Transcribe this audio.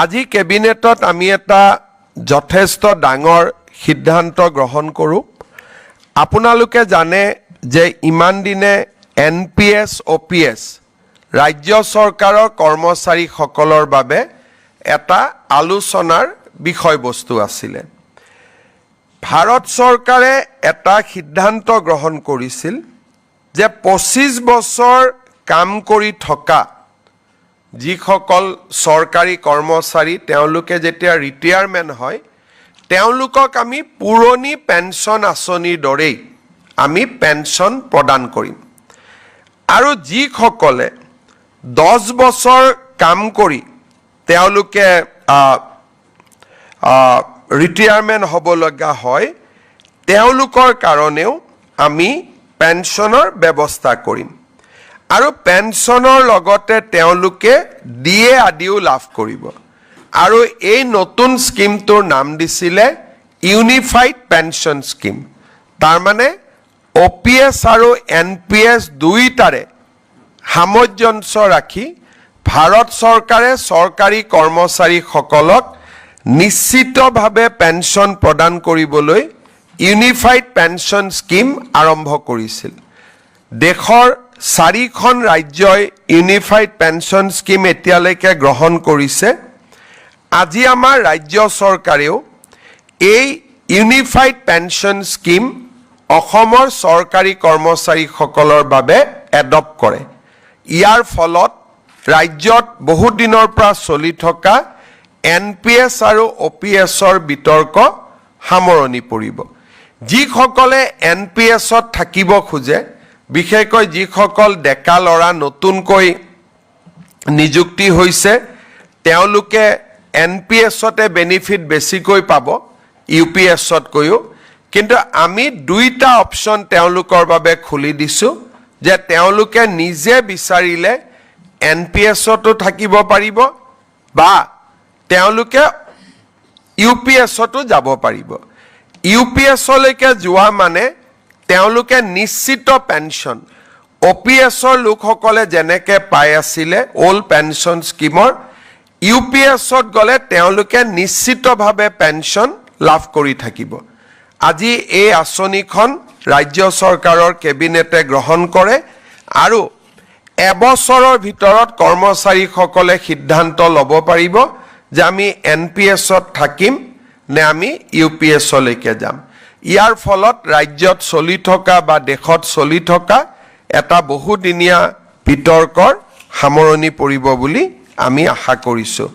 আজি কেবিনেটত আমি এটা যথেষ্ট ডাঙৰ সিদ্ধান্ত গ্ৰহণ কৰোঁ। আপোনালোকে জানে যে ইমান দিনে NPS OPS ৰাজ্য চৰকাৰৰ কৰ্মচাৰীসকলৰ বাবে এটা আলোচনাৰ বিষয়বস্তু আছিলে। ভাৰত চৰকাৰে এটা সিদ্ধান্ত গ্ৰহণ কৰিছিল যে 25 বছৰ কাম কৰি থকা যিসকল চৰকাৰী কৰ্মচাৰী তেওঁলোকে যেতিয়া ৰিটায়াৰমেণ্ট হয় তেওঁলোকক আমি পুৰণি পেঞ্চন আঁচনিৰ দৰেই আমি পেঞ্চন প্ৰদান কৰিম। আৰু যিসকলে 10 বছৰ কাম কৰি তেওঁলোকে ৰিটায়াৰমেণ্ট হ'ব লগা হয় তেওঁলোকৰ কাৰণেও আমি পেঞ্চনৰ ব্যৱস্থা কৰিম। আৰু পেঞ্চনৰ লগতে তেওঁলোকে DA আদিও লাভ কৰিব। আৰু এই নতুন স্কিমটোৰ নাম দিছিলে ইউনিফাইড পেঞ্চন স্কিম। তাৰ মানে OPS আৰু NPS দুইটাৰে সামঞ্জস্য ৰাখি ভাৰত চৰকাৰে চৰকাৰী কৰ্মচাৰীসকলক নিশ্চিতভাৱে পেঞ্চন প্ৰদান কৰিবলৈ ইউনিফাইড পেঞ্চন স্কিম আৰম্ভ কৰিছিল। দেশৰ 4খন ৰাজ্যই ইউনিফাইড পেঞ্চন স্কিম এতিয়ালৈকে গ্ৰহণ কৰিছে। আজি আমাৰ ৰাজ্য চৰকাৰেও এই ইউনিফাইড পেঞ্চন স্কিম অসমৰ চৰকাৰী কৰ্মচাৰীসকলৰ বাবে এডপ্ট কৰে। ইয়াৰ ফলত ৰাজ্যত বহু দিনৰ পৰা চলি থকা NPS আৰু OPSৰ বিতৰ্ক সামৰণি পৰিব। যিসকলে NPSত থাকিব খোজে, বিশেষকৈ যিসকল ডেকা ল'ৰা নতুনকৈ নিযুক্তি হৈছে তেওঁলোকে NPSতে বেনিফিট বেছিকৈ পাব UPSতকৈও। কিন্তু আমি দুইটা অপশ্যন তেওঁলোকৰ বাবে খুলি দিছোঁ যে তেওঁলোকে নিজে বিচাৰিলে NPSতো থাকিব পাৰিব বা তেওঁলোকে UPSতো যাব পাৰিব। UPSলৈকে যোৱা মানে তেওঁলোকে নিশ্চিত পেঞ্চন OPSৰ লোকসকলে যেনেকৈ পাই আছিলে অল্ড পেঞ্চন স্কিমৰ UPSত গ'লে তেওঁলোকে নিশ্চিতভাৱে পেঞ্চন লাভ কৰি থাকিব। আজি এই আঁচনিখন ৰাজ্য চৰকাৰৰ কেবিনেটে গ্ৰহণ কৰে আৰু এবছৰৰ ভিতৰত কৰ্মচাৰীসকলে সিদ্ধান্ত ল'ব পাৰিব যে আমি NPSত থাকিম নে আমি UPSলৈকে যাম। ইয়াৰ ফলত ৰাজ্যত চলি থকা বা দেশত চলি থকা এটা বহুদিনীয়া বিতৰ্কৰ সামৰণি পৰিব বুলি আমি আশা কৰিছোঁ।